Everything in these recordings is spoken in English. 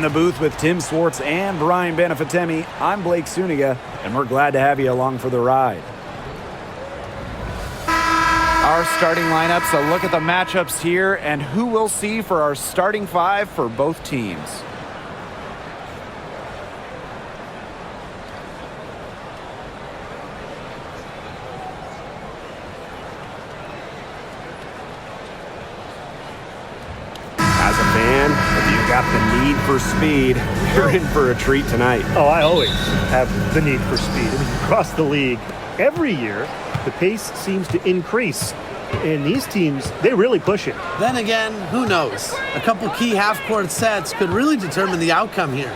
In the booth with Tim Swartz and Brian Benefitemi, I'm Blake Suniga, and we're glad to have you along for the ride. Our starting lineups, a look at the matchups here, and who we'll see for our starting five for both teams. As a fan, if you've got the need for speed, you're in for a treat tonight. Oh, I always have the need for speed. I mean, across the league, every year, the pace seems to increase. And these teams, they really push it. Then again, who knows? A couple key half-court sets could really determine the outcome here.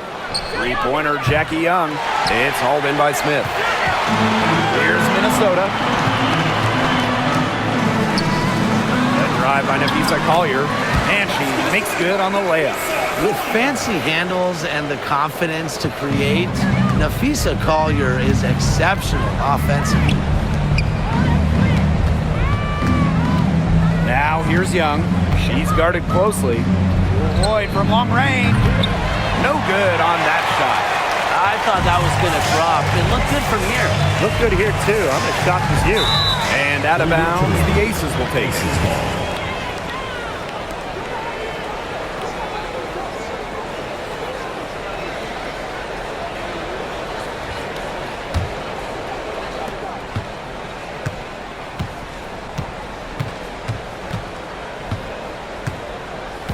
Three-pointer, Jackie Young. It's hauled in by Smith. Here's Minnesota. A drive by Nafisa Collier, and she makes good on the layup. With fancy handles and the confidence to create, Nafisa Collier is exceptional offensively. Now here's Young. She's guarded closely. Lloyd from long range. No good on that shot. I thought that was going to drop. It looked good from here. Looked good here, too. I'm as shocked as you. And out of bounds, the Aces will take it.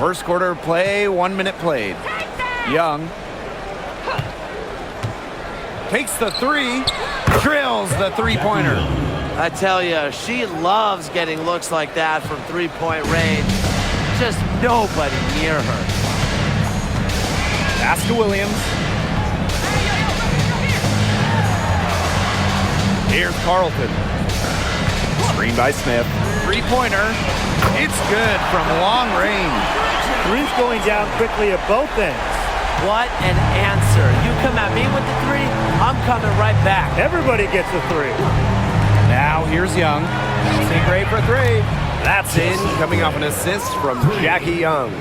First quarter play, 1 minute played. Young takes the three, drills the three-pointer. I tell you, she loves getting looks like that from three-point range. Just nobody near her. Pass to Williams. Here's Carlton. Screen by Smith. Three-pointer. It's good from long range. Three's going down quickly at both ends. What an answer. You come at me with the three, I'm coming right back. Everybody gets a three. Now here's Young. See Gray for three. That's in, coming off an assist from Jackie Young.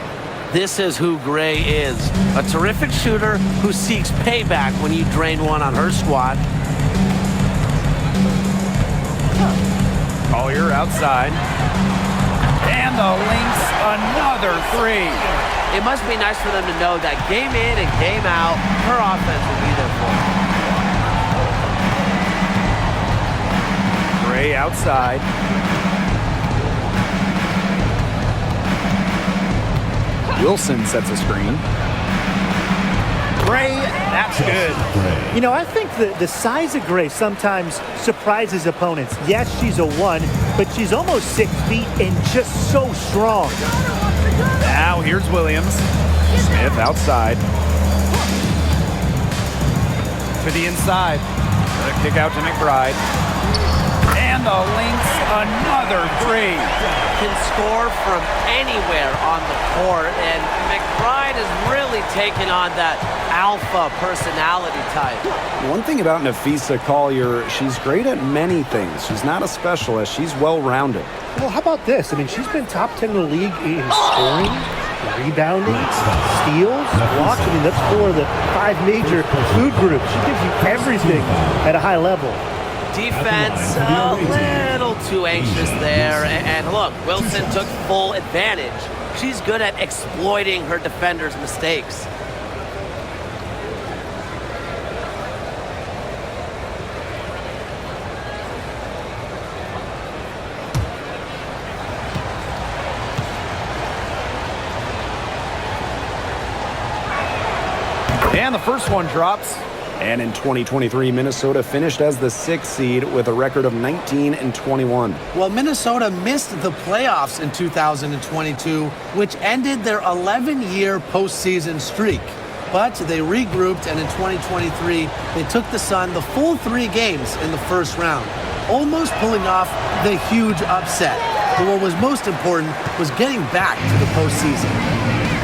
This is who Gray is. A terrific shooter who seeks payback when you drain one on her squad. Collier outside. And the Lynx, another three. It must be nice for them to know that game in and game out, her offense will be there for her. Gray outside. Wilson sets a screen. Gray, that's good. You know, I think the size of Gray sometimes surprises opponents. Yes, she's a 1, but she's almost 6 feet and just so strong. Now here's Williams. Smith outside. To the inside. The kick out to McBride. And the Lynx, another three. Can score from anywhere on the court, and McBride is really taking on that alpha personality type. One thing about Nafisa Collier, she's great at many things. She's not a specialist. She's well-rounded. Well, how about this? I mean, she's been top 10 in the league in scoring, rebounding, steals, blocks. I mean, that's 4 of the 5 major food groups. She gives you everything at a high level. Defense a little too anxious there. And look, Wilson took full advantage. She's good at exploiting her defenders' mistakes. And the first one drops. And in 2023, Minnesota finished as the 6th seed with a record of 19-21. Well, Minnesota missed the playoffs in 2022, which ended their 11-year postseason streak. But they regrouped, and in 2023, they took the Sun the full 3 games in the first round, almost pulling off the huge upset. But what was most important was getting back to the postseason.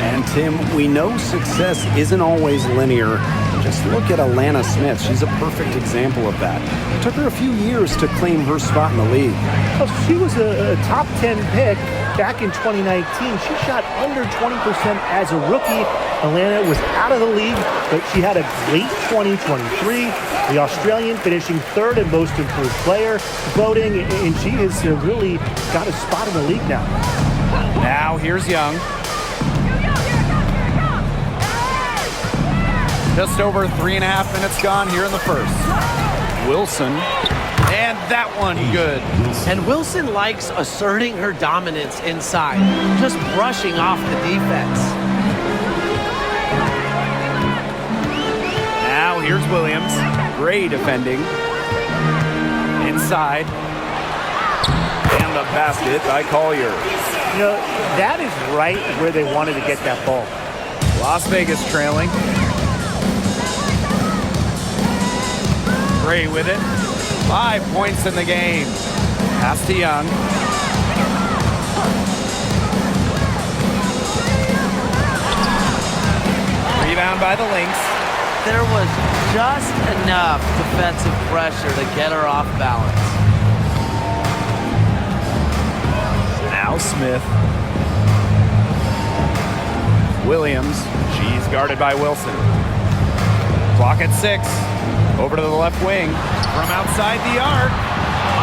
And Tim, we know success isn't always linear, Just look at Alana Smith. She's a perfect example of that. It took her a few years to claim her spot in the league. Well, she was a top 10 pick back in 2019. She shot under 20% as a rookie. Alana was out of the league, but she had a great 2023. The Australian finishing third in most improved player voting, and she has really got a spot in the league now. Now here's Young. Just over 3.5 minutes gone here in the first. Wilson, and that one good. And Wilson likes asserting her dominance inside, just brushing off the defense. Now here's Williams. Great defending. Inside. And the basket by Collier. You know, that is right where they wanted to get that ball. Las Vegas trailing. Gray with it. 5 points in the game. Pass to Young. Rebound by the Lynx. There was just enough defensive pressure to get her off balance. Now Smith. Williams. She's guarded by Wilson. Clock at 6. Over to the left wing. From outside the arc.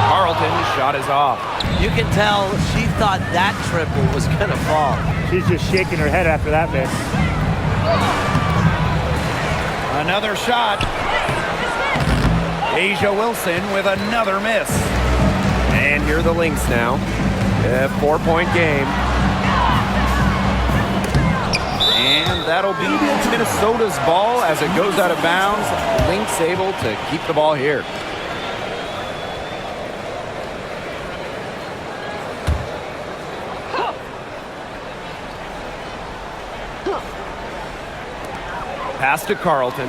Carlton's shot is off. You can tell she thought that triple was going to fall. She's just shaking her head after that miss. Another shot. Asia Wilson with another miss. And here are the Lynx now. A 4-point game. And that'll be Minnesota's ball as it goes out of bounds. Lynx able to keep the ball here. Pass to Carlton.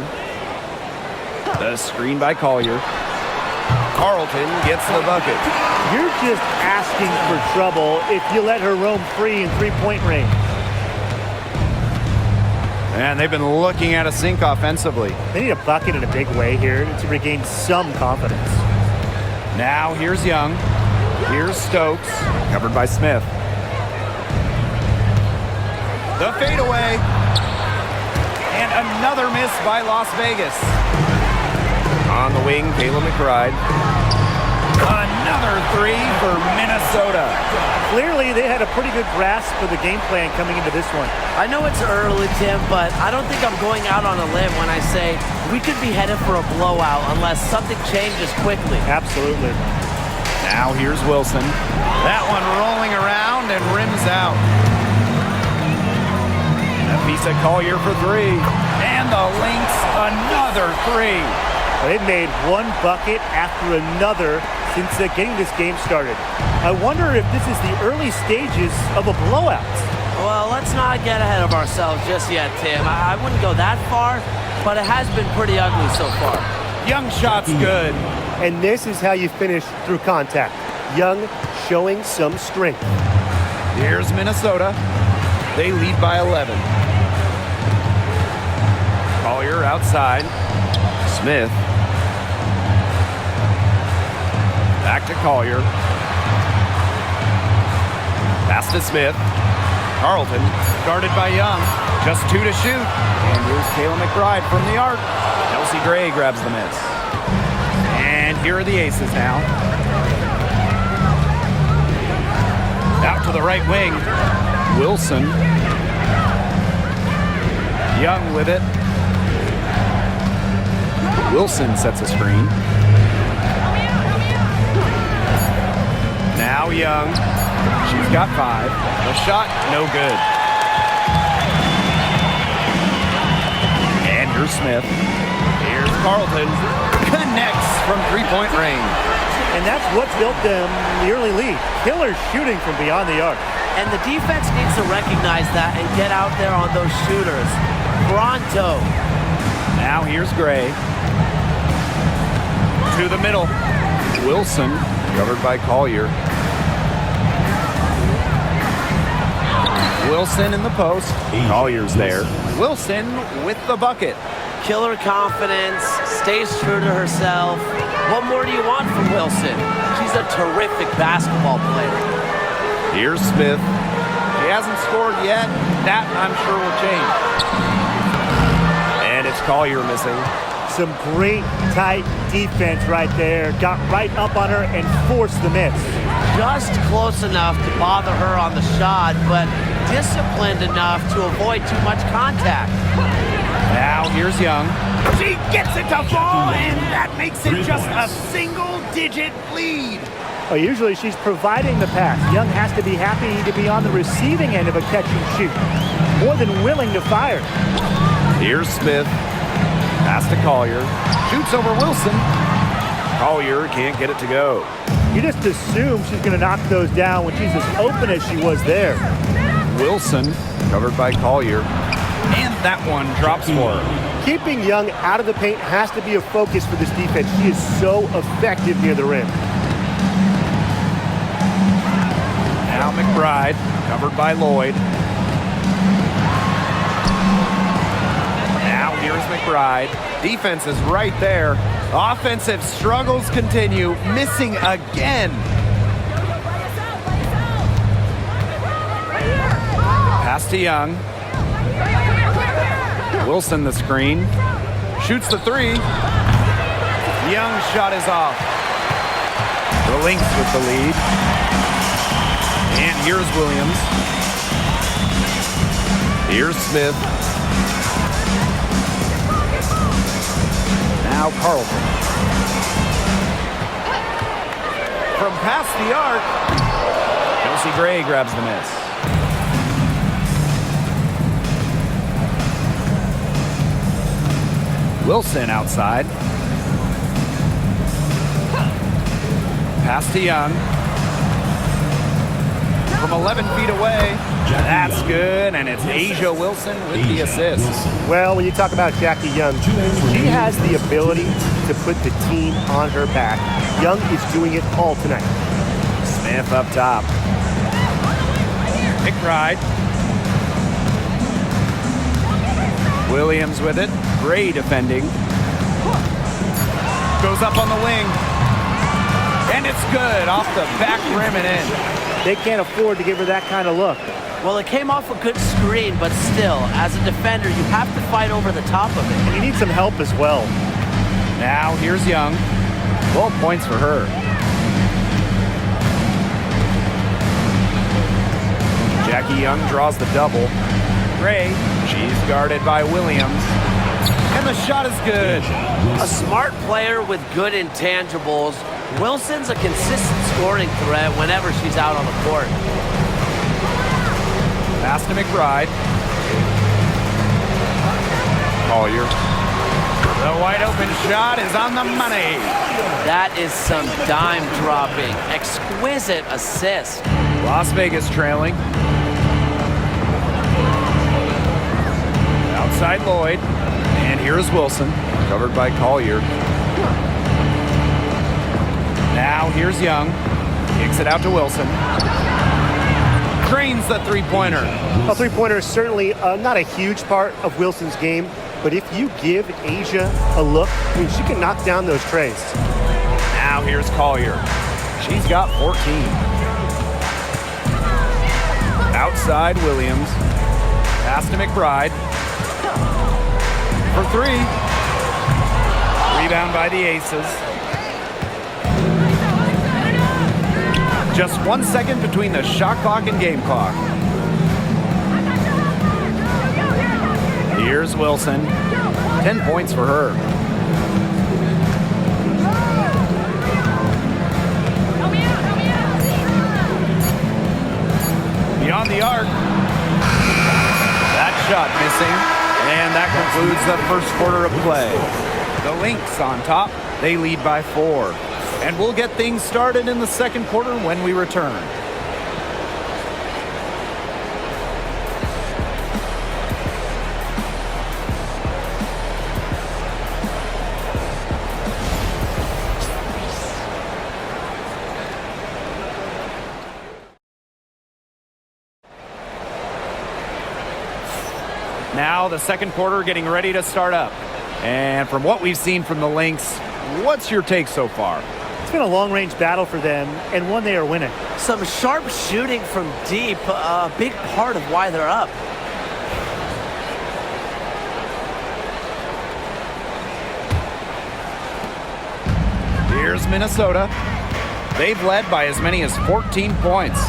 The screen by Collier. Carlton gets the bucket. You're just asking for trouble if you let her roam free in three-point range. And they've been looking at a sink offensively. They need a bucket in a big way here to regain some confidence. Now here's Young. Here's Stokes. Covered by Smith. The fadeaway. And another miss by Las Vegas. On the wing, Kayla McBride. Another three for Minnesota. Clearly, they had a pretty good grasp of the game plan coming into this one. I know it's early, Tim, but I don't think I'm going out on a limb when I say we could be headed for a blowout unless something changes quickly. Absolutely. Now here's Wilson. That one rolling around and rims out. A piece of Collier for three. And the Lynx, another three. They've made one bucket after another since getting this game started. I wonder if this is the early stages of a blowout. Well, let's not get ahead of ourselves just yet, Tim. I wouldn't go that far, but it has been pretty ugly so far. Young shot's good. And this is how you finish through contact. Young showing some strength. Here's Minnesota. They lead by 11. Collier outside. Smith. Back to Collier. Pass to Smith. Carlton guarded by Young. Just 2 to shoot. And here's Kayla McBride from the arc. Kelsey Gray grabs the miss. And here are the aces now. Out to the right wing. Wilson. Young with it. Wilson sets a screen. Now Young. She's got 5. The shot, no good. And here's Smith. Here's Carlton. Connects from three-point range. And that's what built them the early lead. Killer shooting from beyond the arc. And the defense needs to recognize that and get out there on those shooters. Pronto. Now here's Gray. To the middle. Wilson, covered by Collier. Wilson in the post. Collier's there. Wilson with the bucket. Killer confidence, stays true to herself. What more do you want from Wilson? She's a terrific basketball player. Here's Smith. She hasn't scored yet. That, I'm sure, will change. And it's Collier missing. Some great tight defense right there. Got right up on her and forced the miss. Just close enough to bother her on the shot, but disciplined enough to avoid too much contact. Now here's Young. She gets it to fall, and that makes it just a single-digit lead. Oh, usually she's providing the pass. Young has to be happy to be on the receiving end of a catch and shoot. More than willing to fire. Here's Smith. Pass to Collier. Shoots over Wilson. Collier can't get it to go. You just assume she's going to knock those down when she's as open as she was there. Wilson covered by Collier. And that one drops for her. Keeping Young out of the paint has to be a focus for this defense. She is so effective near the rim. Now McBride covered by Lloyd. Now here's McBride. Defense is right there. Offensive struggles continue. Missing again. Pass to Young. Wilson the screen. Shoots the three. Young's shot is off. The Lynx with the lead. And here's Williams. Here's Smith. Now Carlton. From past the arc, Chelsea Gray grabs the miss. Wilson outside. Pass to Young. From 11 feet away. That's good, and it's Asia Wilson with the assist. Well, when you talk about Jackie Young, she has the ability to put the team on her back. Young is doing it all tonight. Smith up top. McBride. Williams with it. Gray defending. Goes up on the wing. And it's good. Off the back rim and in. They can't afford to give her that kind of look. Well, it came off a good screen, but still, as a defender, you have to fight over the top of it. And you need some help as well. Now here's Young. 12 points for her. Jackie Young draws the double. Gray, she's guarded by Williams. And the shot is good. A smart player with good intangibles. Wilson's a consistent scoring threat whenever she's out on the court. Pass to McBride. Collier. The wide open shot is on the money. That is some dime dropping. Exquisite assist. Las Vegas trailing. Outside Lloyd. And here's Wilson, covered by Collier. Now here's Young. Kicks it out to Wilson. Drains the three-pointer. A three-pointer is certainly not a huge part of Wilson's game, but if you give Asia a look, I mean, she can knock down those trays. Now here's Collier. She's got 14. Outside Williams. Pass to McBride. For three. Rebound by the Aces. Just 1 second between the shot clock and game clock. Here's Wilson. 10 points for her. Beyond the arc. That shot missing. And that concludes the first quarter of play. The Lynx on top. They lead by 4. And we'll get things started in the second quarter when we return. Now the second quarter getting ready to start up. And from what we've seen from the Lynx, what's your take so far? It's been a long-range battle for them, and one they are winning. Some sharp shooting from deep, a big part of why they're up. Here's Minnesota. They've led by as many as 14 points.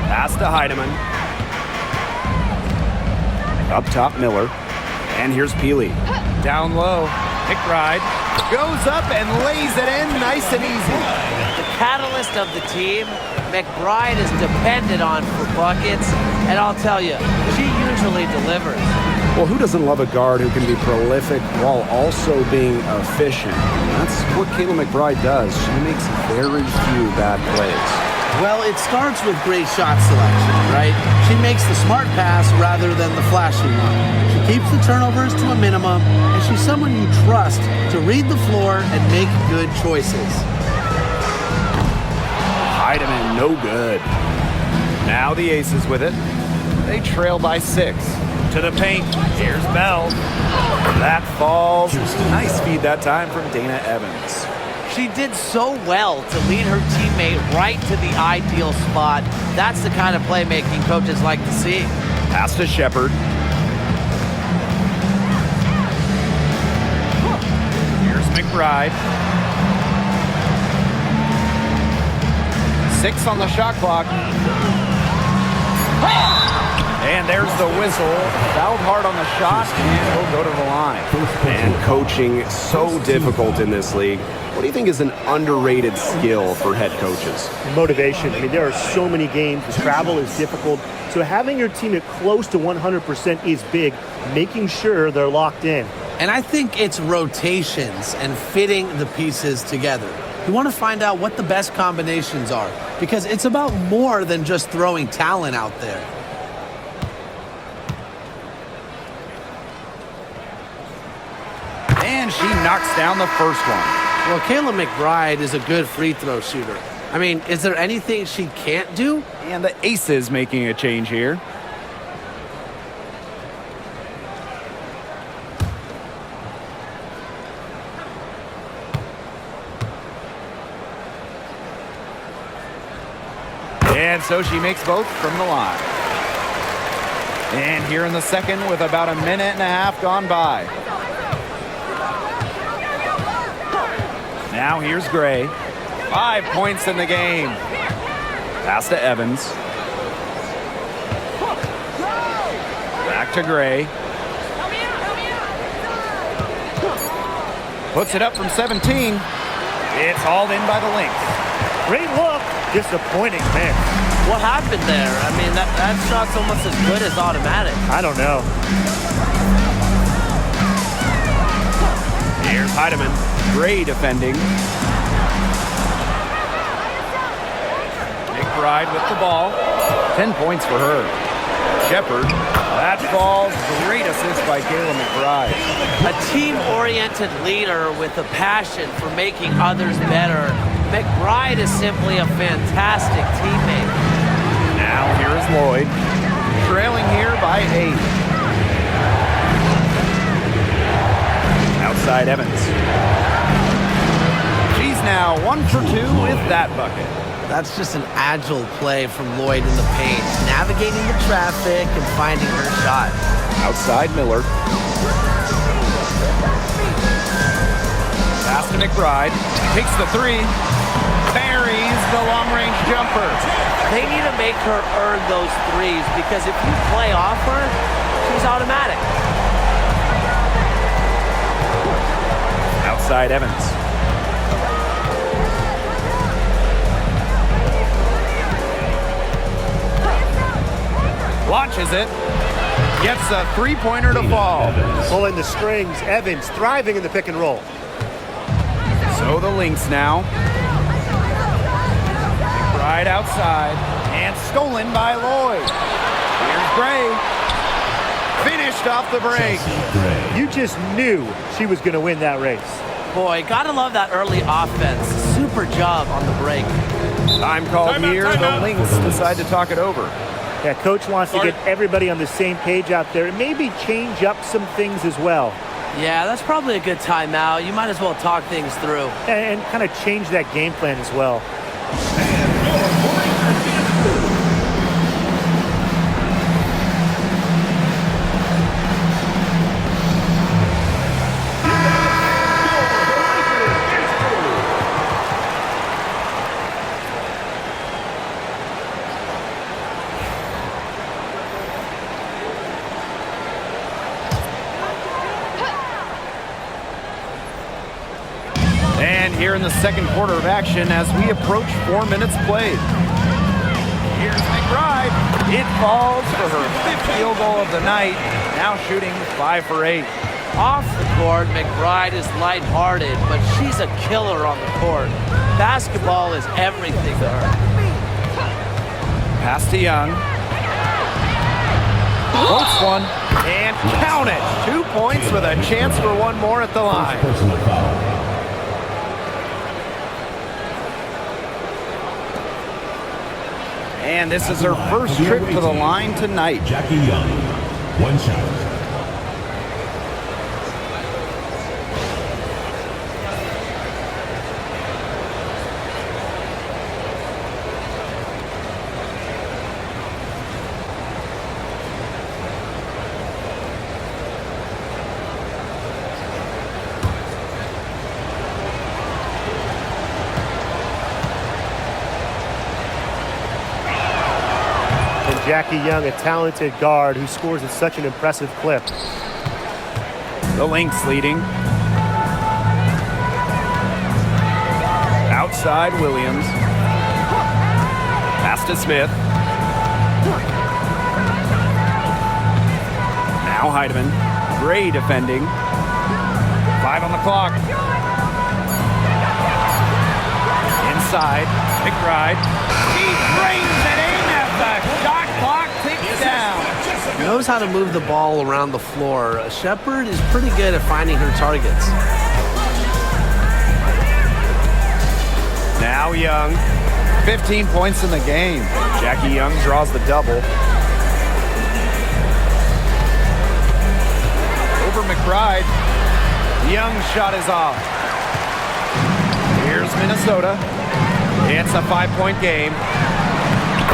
Pass to Heidemann. Up top, Miller. And here's Peely. Down low, McBride goes up and lays it in nice and easy. The catalyst of the team, McBride is depended on for buckets, and I'll tell you, she usually delivers. Well, who doesn't love a guard who can be prolific while also being efficient? That's what Kayla McBride does. She makes very few bad plays. Well, it starts with great shot selection, right? She makes the smart pass rather than the flashy one. She keeps the turnovers to a minimum, and she's someone you trust to read the floor and make good choices. Heidemann, no good. Now the Aces with it. They trail by 6. To the paint. Here's Bell. That falls. Nice feed that time from Dana Evans. She did so well to lead her teammate right to the ideal spot. That's the kind of playmaking coaches like to see. Pass to Shepard. Here's McBride. 6 on the shot clock. And there's the whistle. Fouled hard on the shot, and he'll go to the line. And coaching so difficult in this league. What do you think is an underrated skill for head coaches? Motivation. I mean, there are so many games. The travel is difficult. So having your team at close to 100% is big, making sure they're locked in. And I think it's rotations and fitting the pieces together. You want to find out what the best combinations are, because it's about more than just throwing talent out there. And she knocks down the first one. Well, Kayla McBride is a good free throw shooter. I mean, is there anything she can't do? And the Aces making a change here. And so she makes both from the line. And here in the second with about a minute and a half gone by. Now here's Gray. 5 points in the game. Pass to Evans. Back to Gray. Puts it up from 17. It's hauled in by the Lynx. Great look. Disappointing miss. What happened there? I mean, that shot's almost as good as automatic. I don't know. Here's Heidemann. Gray defending. McBride with the ball. 10 points for her. Shepard. That falls. Great assist by Kayla McBride. A team-oriented leader with a passion for making others better. McBride is simply a fantastic teammate. Now here is Lloyd. Trailing here by 8. Outside Evans. She's now 1 for 2 with that bucket. That's just an agile play from Lloyd in the paint, navigating the traffic and finding her shot. Outside Miller. Pass to McBride. Takes the 3. Buries the long-range jumper. They need to make her earn those threes, because if you play off her, she's automatic. Outside Evans. Launches it. Gets a 3-pointer to fall. Pulling the strings. Evans thriving in the pick and roll. So the Lynx now. Right outside. And stolen by Lloyd. Here's Gray. Finished off the break. You just knew she was going to win that race. Boy, gotta love that early offense. Super job on the break. Time called here. The Lynx decide to talk it over. Yeah, coach wants to get everybody on the same page out there and maybe change up some things as well. Yeah, that's probably a good timeout. You might as well talk things through. And kind of change that game plan as well. And here in the second quarter of action as we approach 4 minutes played. Here's McBride. It falls for her 5th field goal of the night. Now shooting 5 for 8. Off the court, McBride is lighthearted, but she's a killer on the court. Basketball is everything to her. Pass to Young. Floats one. And count it. 2 points with a chance for one more at the line. And this is her first trip to the line tonight. Jackie Young, 1 shot. Jackie Young, a talented guard who scores at such an impressive clip. The Lynx leading. Outside Williams. Pass to Smith. Now Heidemann. Gray defending. 5 on the clock. Inside. McBride. He brings it in at the shot clock ticks down. Knows how to move the ball around the floor. Shepherd is pretty good at finding her targets. Now Young. 15 points in the game. Jackie Young draws the double. Over McBride. Young's shot is off. Here's Minnesota. It's a 5-point game.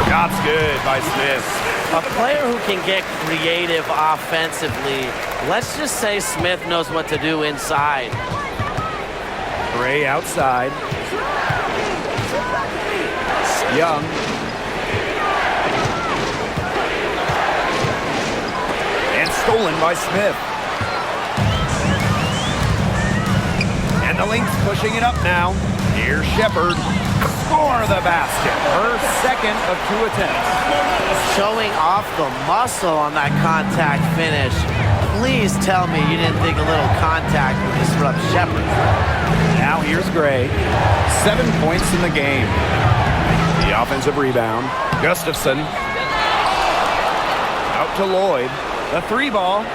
Shot's good by Smith. A player who can get creative offensively. Let's just say Smith knows what to do inside. Gray outside. Young. And stolen by Smith. And the Lynx pushing it up now. Here's Shepherd. Score the basket. Her second of 2 attempts. Showing off the muscle on that contact finish. Please tell me you didn't think a little contact would disrupt Shepherd. Now here's Gray. 7 points in the game. The offensive rebound. Gustafson. Out to Lloyd. The 3-ball.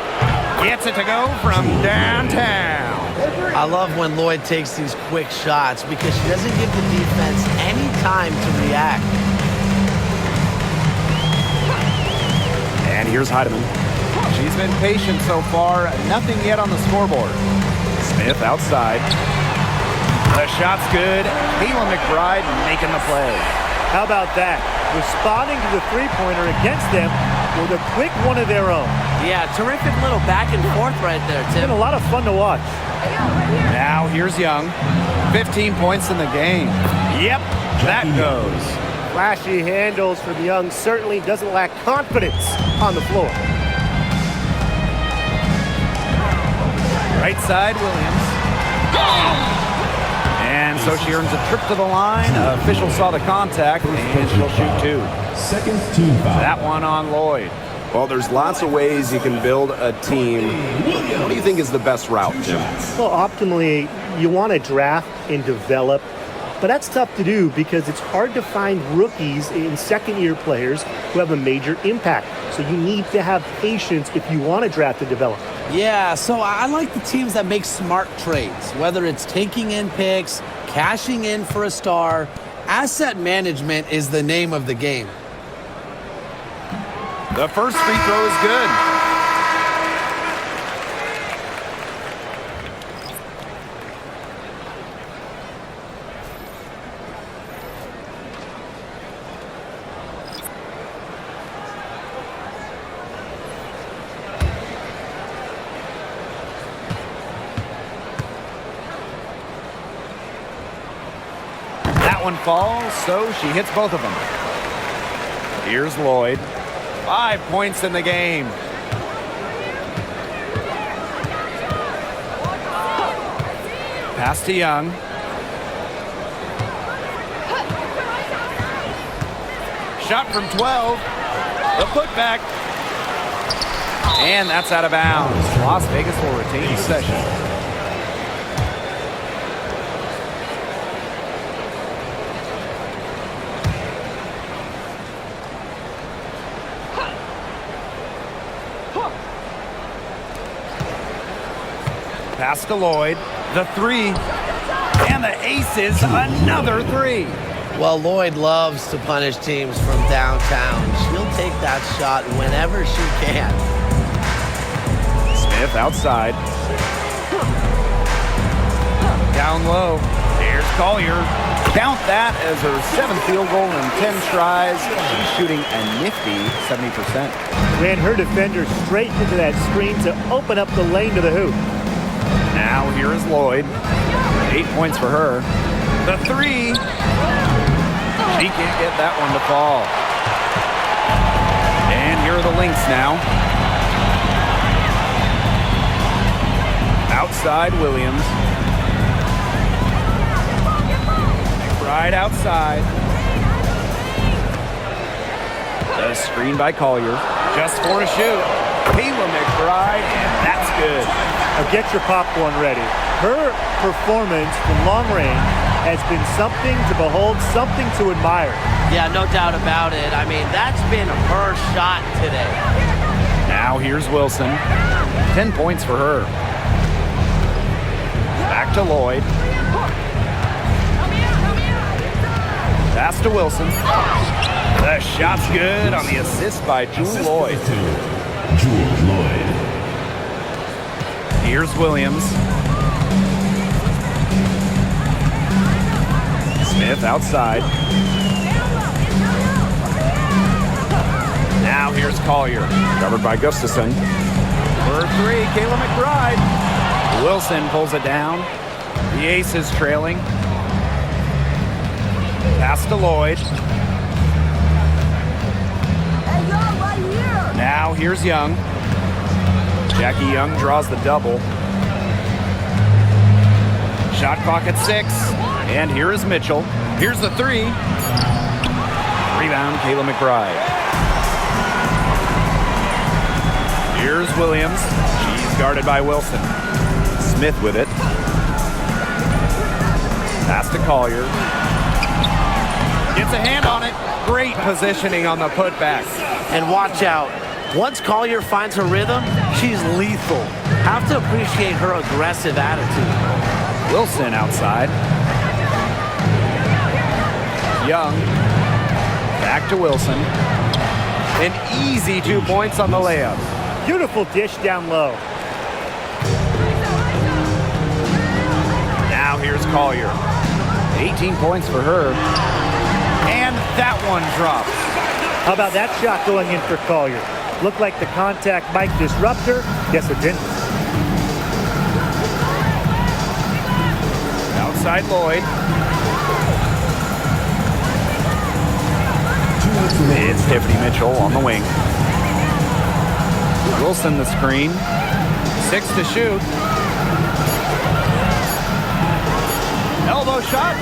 Gets it to go from downtown. I love when Lloyd takes these quick shots because she doesn't give the defense any time to react. And here's Heidemann. She's been patient so far. Nothing yet on the scoreboard. Smith outside. The shot's good. Kayla McBride making the play. How about that? Responding to the three-pointer against them with a quick one of their own. Yeah, terrific little back and forth right there, It's Tim. been a lot of fun to watch. Now here's Young. 15 points in the game. Yep, that goes. Flashy handles from Young certainly doesn't lack confidence on the floor. Right side, Williams. And so she earns a trip to the line. Official saw the contact, and she'll shoot 2. Second team foul. That one on Lloyd. Well, there's lots of ways you can build a team. What do you think is the best route, Jim? Well, optimally, you want to draft and develop, but that's tough to do because it's hard to find rookies and second-year players who have a major impact. So you need to have patience if you want to draft and develop. Yeah, so I like the teams that make smart trades, whether it's taking in picks, cashing in for a star. Asset management is the name of the game. The first free throw is good. That one falls, so she hits both of them. Here's Lloyd. 5 points in the game. Pass to Young. Shot from 12. The putback. And that's out of bounds. Las Vegas will retain possession. Pass to Lloyd, the three, and the aces, another three. Well, Lloyd loves to punish teams from downtown. She'll take that shot whenever she can. Smith outside. Down low. Here's Collier. Count that as her 7th field goal in 10 tries. She's shooting a nifty 70%. Ran her defender straight into that screen to open up the lane to the hoop. Now here is Lloyd. 8 points for her. The three. She can't get that one to fall. And here are the Lynx now. Outside Williams. McBride outside. The screen by Collier. Just 4 to shoot. Kayla McBride, and that's good. Now get your popcorn ready. Her performance from long range has been something to behold, something to admire. Yeah, no doubt about it. I mean, that's been her shot today. Now here's Wilson. 10 points for her. Back to Lloyd. Pass to Wilson. The shot's good on the assist by Jewel Lloyd. Jewel Lloyd. Here's Williams. Smith outside. Now here's Collier. Covered by Gustafson. For 3, Kayla McBride. Wilson pulls it down. The Aces trailing. Pass to Lloyd. Now here's Young. Jackie Young draws the double. Shot clock at 6. And here is Mitchell. Here's the 3. Rebound, Kayla McBride. Here's Williams. She's guarded by Wilson. Smith with it. Pass to Collier. Gets a hand on it. Great positioning on the putback. And watch out. Once Collier finds her rhythm, she's lethal. Have to appreciate her aggressive attitude. Wilson outside. Young. Back to Wilson. An easy 2 points on the layup. Beautiful dish down low. Now here's Collier. 18 points for her. And that one drops. How about that shot going in for Collier? Looked like the contact might disrupt her. Guess it didn't. Outside Lloyd. It's Tiffany Mitchell on the wing. Wilson the screen. 6 to shoot. Elbow shot.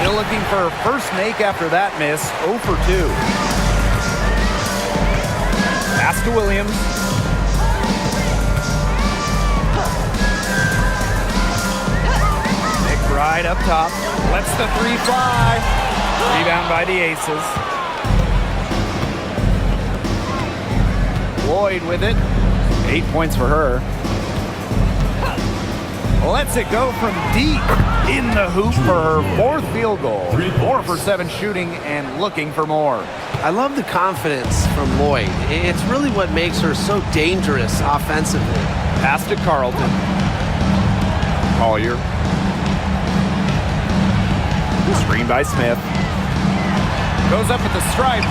Still looking for her first make after that miss. 0 for 2. Pass to Williams. McBride up top. Lets the 3 fly. Rebound by the Aces. Lloyd with it. 8 points for her. Lets it go from deep in the hoop for her 4th field goal. 4 for 7 shooting and looking for more. I love the confidence from Lloyd. It's really what makes her so dangerous offensively. Pass to Carlton. Collier. Screen by Smith. Goes up at the stripe.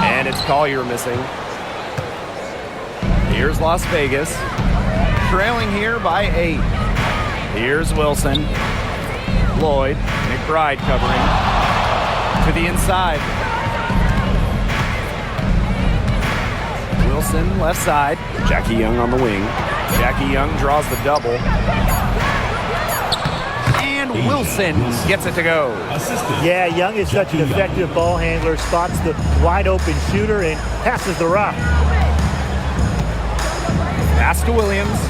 And it's Collier missing. Here's Las Vegas. Trailing here by 8. Here's Wilson. Lloyd. McBride covering. To the inside. Wilson left side. Jackie Young on the wing. Jackie Young draws the double. And Wilson gets it to go. Yeah, Young is such an effective ball handler, spots the wide open shooter and passes the rock. Pass to Williams.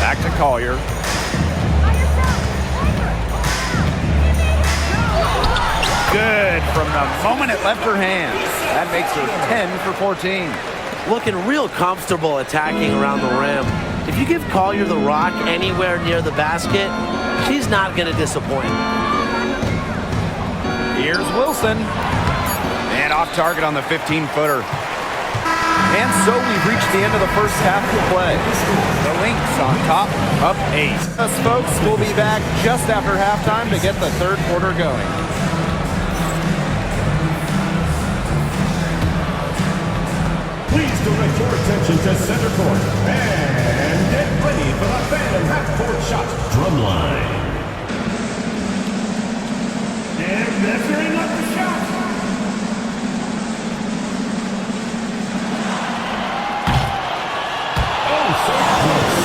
Back to Collier. Good from the moment it left her hands. That makes her 10 for 14. Looking real comfortable attacking around the rim. If you give Collier the rock anywhere near the basket, she's not going to disappoint. Here's Wilson. And off target on the 15-footer. And so we've reached the end of the first half of the play. The Lynx on top, up 8. Us folks will be back just after halftime to get the third quarter going. Please direct your attention to center court and get ready for the Phantom half-court shot drumline. And measuring up the shot. Oh, so close.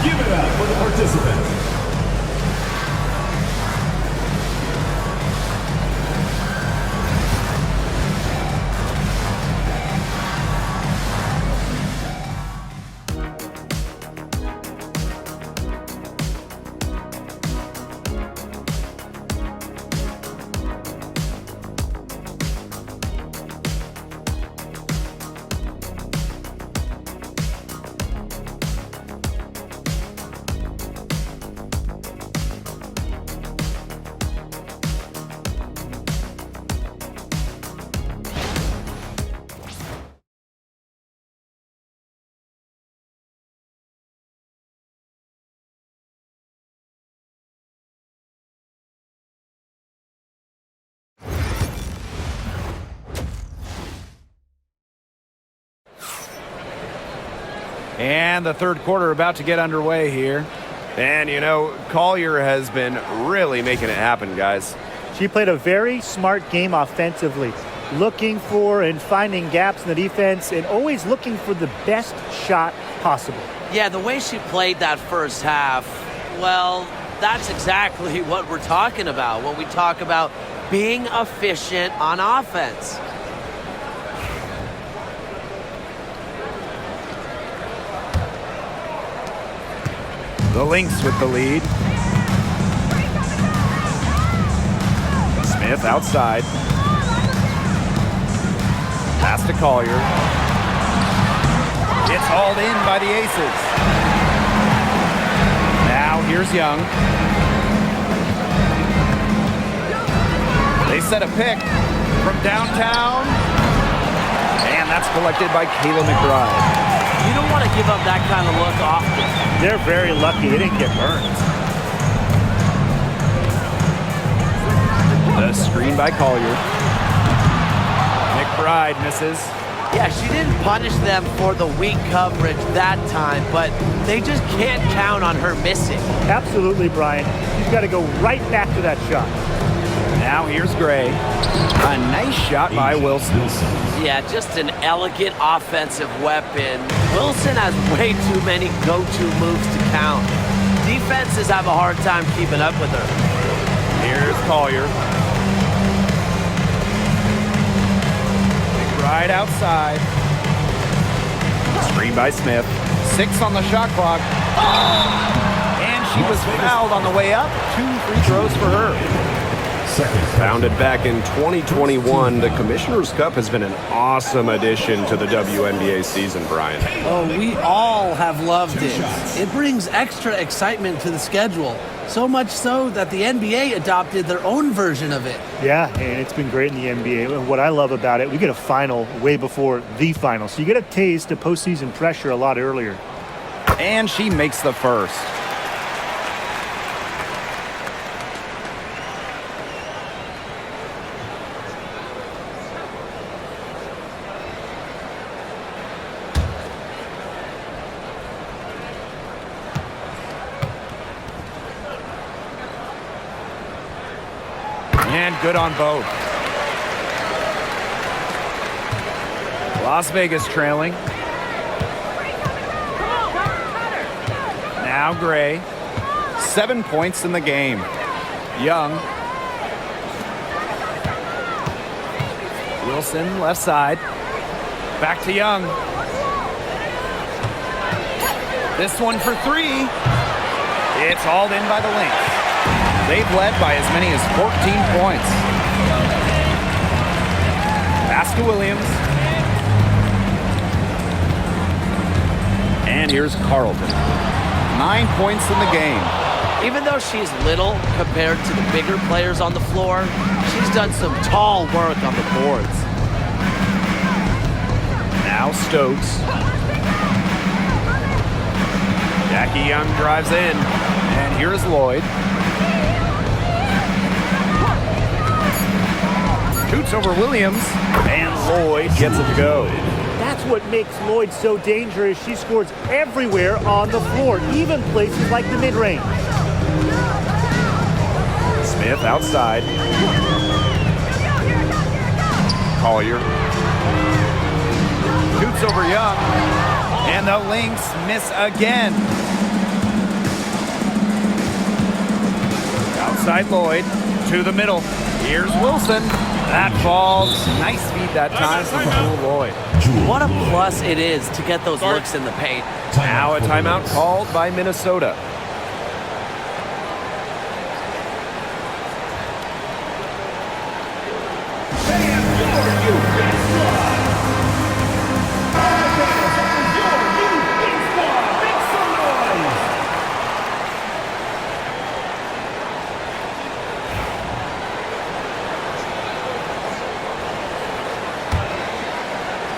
Give it up for the participants. And the third quarter about to get underway here. And, you know, Collier has been really making it happen, guys. She played a very smart game offensively, looking for and finding gaps in the defense and always looking for the best shot possible. Yeah, the way she played that first half, well, that's exactly what we're talking about when we talk about being efficient on offense. The Lynx with the lead. Smith outside. Pass to Collier. It's hauled in by the Aces. Now here's Young. They set a pick from downtown. And that's collected by Kayla McBride. You don't want to give up that kind of look often. They're very lucky they didn't get burned. The screen by Collier. McBride misses. Yeah, she didn't punish them for the weak coverage that time, but they just can't count on her missing. Absolutely, Brian. She's got to go right back to that shot. Now here's Gray. A nice shot by Wilson. Yeah, just an elegant offensive weapon. Wilson has way too many go-to moves to count. Defenses have a hard time keeping up with her. Here's Collier. Right outside. Screen by Smith. 6 on the shot clock. And she was fouled on the way up. 2 free throws for her. seconds. Founded back in 2021, the Commissioner's Cup has been an awesome addition to the WNBA season, Brian. Oh, we all have loved it. It brings extra excitement to the schedule. So much so that the NBA adopted their own version of it. Yeah, and it's been great in the NBA. And what I love about it, we get a final way before the final. So you get a taste of postseason pressure a lot earlier. And she makes the first. And good on both. Las Vegas trailing. Now Gray. 7 points in the game. Young. Wilson left side. Back to Young. This one for three. It's hauled in by the Lynx. They've led by as many as 14 points. Pass to Williams. And here's Carlton. 9 points in the game. Even though she's little compared to the bigger players on the floor, she's done some tall work on the boards. Now Stokes. Jackie Young drives in. And here's Lloyd. Shoots over Williams. And Lloyd gets it to go. That's what makes Lloyd so dangerous. She scores everywhere on the floor, even places like the mid-range. Smith outside. Collier. Shoots over Young. And the Lynx miss again. Outside Lloyd. To the middle. Here's Wilson. That falls. Nice feed that time from Jewel Lloyd. What a plus it is to get those looks in the paint. Now a timeout called by Minnesota.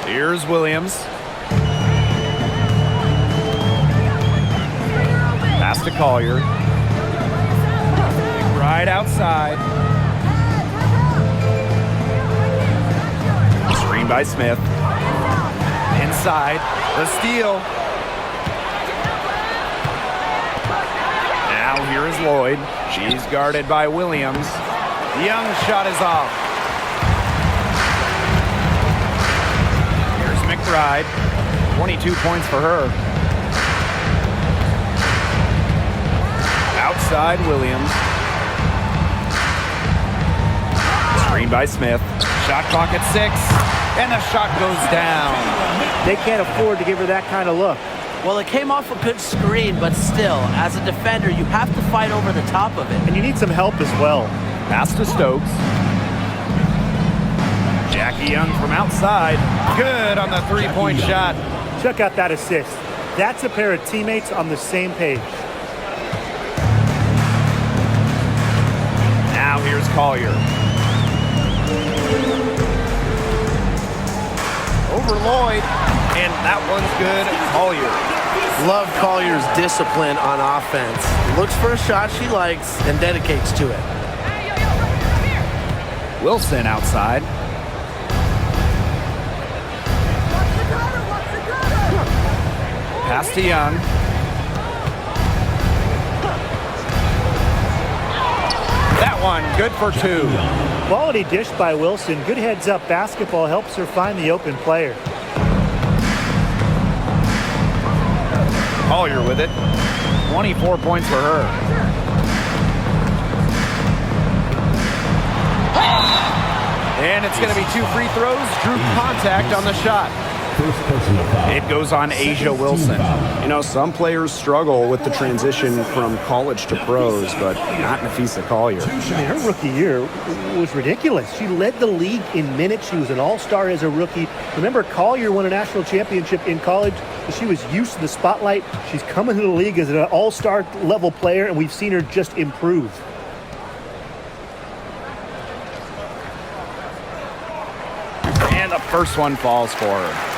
Here's Williams. Pass to Collier. Right outside. Screen by Smith. Inside. The steal. Now here is Lloyd. She's guarded by Williams. Young's shot is off. McBride, 22 points for her. Outside Williams. Screen by Smith. Shot clock at 6, and the shot goes down. They can't afford to give her that kind of look. Well, it came off a good screen, but still, as a defender, you have to fight over the top of it. And you need some help as well. Pass to Stokes. Jackie Young from outside. Good on the three-point shot. Check out that assist. That's a pair of teammates on the same page. Now here's Collier. Over Lloyd. And that one's good. Collier. Love Collier's discipline on offense. Looks for a shot she likes and dedicates to it. Wilson outside. Pass to Young. That one, good for 2. Quality dish by Wilson. Good heads-up basketball helps her find the open player. Collier with it. 24 points for her. And it's going to be 2 free throws. Drew contact on the shot. First personal foul. It goes on Asia Wilson. You know, some players struggle with the transition from college to pros, but not Nafisa Collier. I mean, her rookie year was ridiculous. She led the league in minutes. She was an all-star as a rookie. Remember, Collier won a national championship in college. She was used to the spotlight. She's coming to the league as an all-star level player, and we've seen her just improve. And the first one falls for her.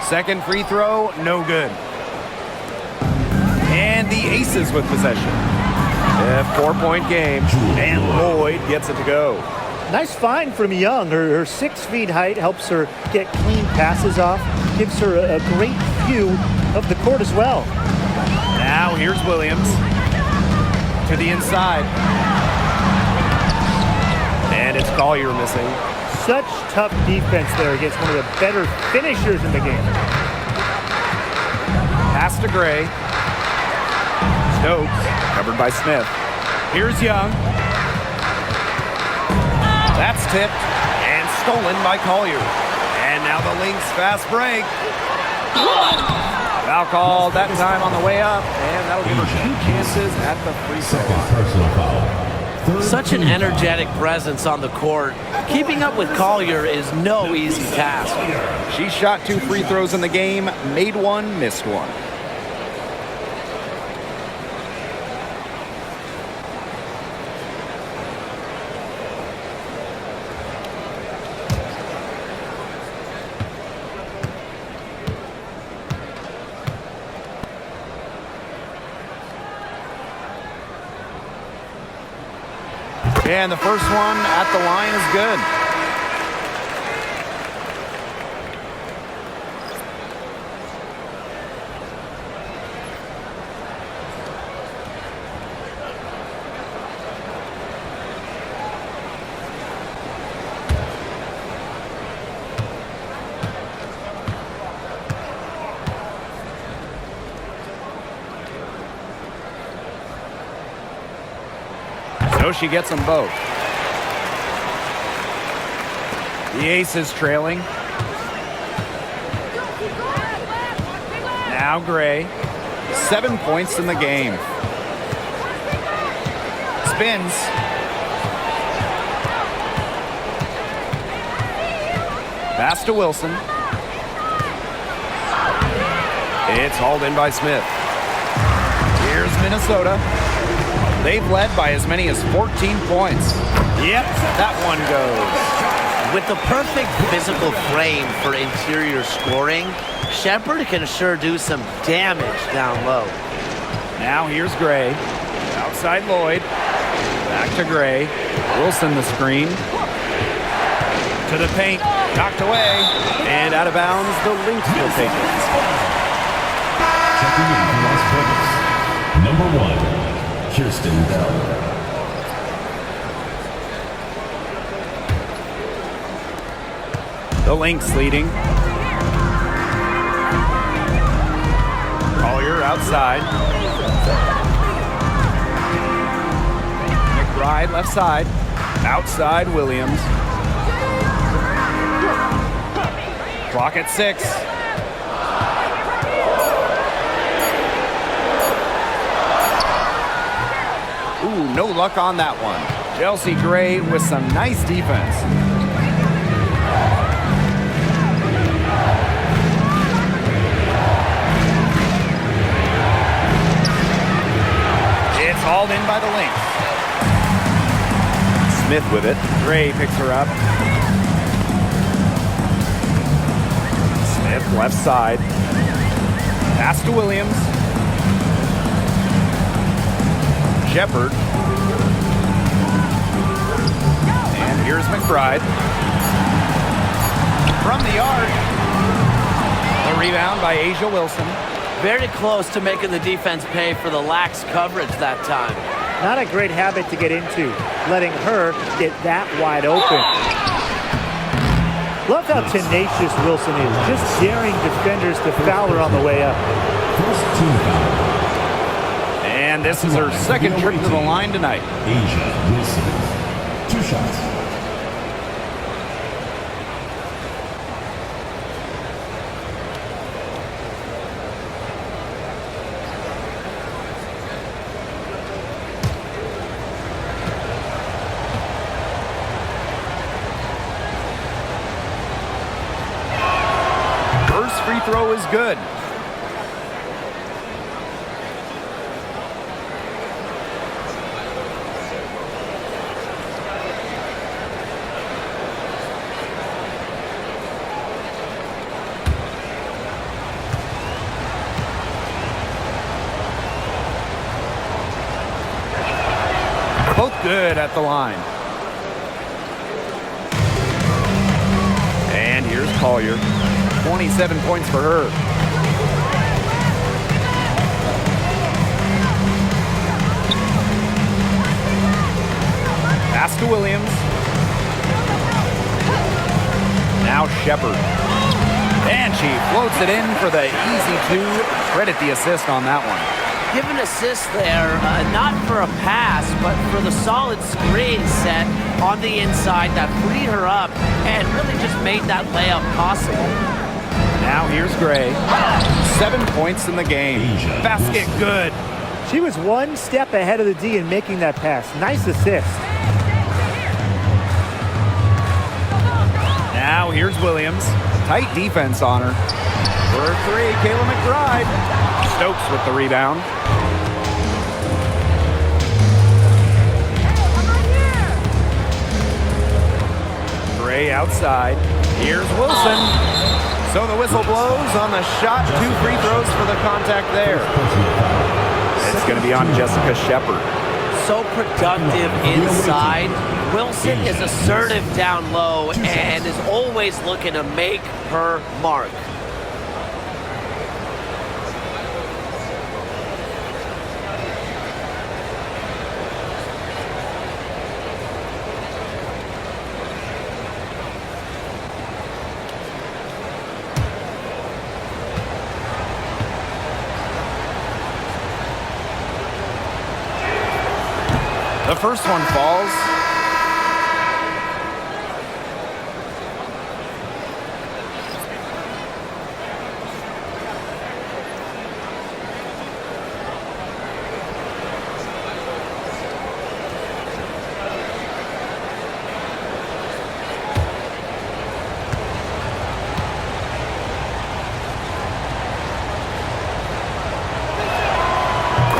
Second free throw, no good. And the Aces with possession. A 4-point game, and Lloyd gets it to go. Nice find from Young. Her 6 feet height helps her get clean passes off, gives her a great view of the court as well. Now here's Williams to the inside. And it's Collier missing. Such tough defense there against one of the better finishers in the game. Pass to Gray. Stokes, covered by Smith. Here's Young. That's tipped and stolen by Collier. And now the Lynx fast break. Foul called that time on the way up, and that'll give her 2 chances at the free throw line. Personal foul. Such an energetic presence on the court. Keeping up with Collier is no easy task. She shot 2 free throws in the game, made 1, missed 1. And the first one at the line is good. So she gets them both. The Aces trailing. Now Gray. 7 points in the game. Spins. Pass to Wilson. It's hauled in by Smith. Here's Minnesota. They've led by as many as 14 points. Yep, that one goes. With the perfect physical frame for interior scoring, Shepherd can sure do some damage down low. Now here's Gray. Outside Lloyd. Back to Gray. Wilson the screen. To the paint. Knocked away. And out of bounds, the Lynx will take it. Checking in for Las Vegas. Number 1, Kirsten Bell. The Lynx leading. Collier outside. McBride left side. Outside Williams. Clock at 6. Ooh, no luck on that one. Chelsea Gray with some nice defense. It's hauled in by the Lynx. Smith with it. Gray picks her up. Smith left side. Pass to Williams. Shepherd. And here's McBride. From the arc. The rebound by Asia Wilson. Very close to making the defense pay for the lax coverage that time. Not a great habit to get into, letting her get that wide open. Love how tenacious Wilson is, just daring defenders to foul her on the way up. First team foul. And this is her second trip to the line tonight. Asia Wilson. 2 shots. First free throw is good. Both good at the line. And here's Collier. 27 points for her. Pass to Williams. Now Shepard. And she floats it in for the easy 2. Credit the assist on that one. Give an assist there, not for a pass, but for the solid screen set on the inside that freed her up and really just made that layup possible. Now here's Gray. 7 points in the game. Basket good. She was one step ahead of the D in making that pass. Nice assist. Now here's Williams. Tight defense on her. For 3, Kayla McBride. Stokes with the rebound. Gray outside. Here's Wilson. So the whistle blows on the shot. 2 free throws for the contact there. It's going to be on Jessica Shepard. So productive inside. Wilson is assertive down low and is always looking to make her mark. The first one falls.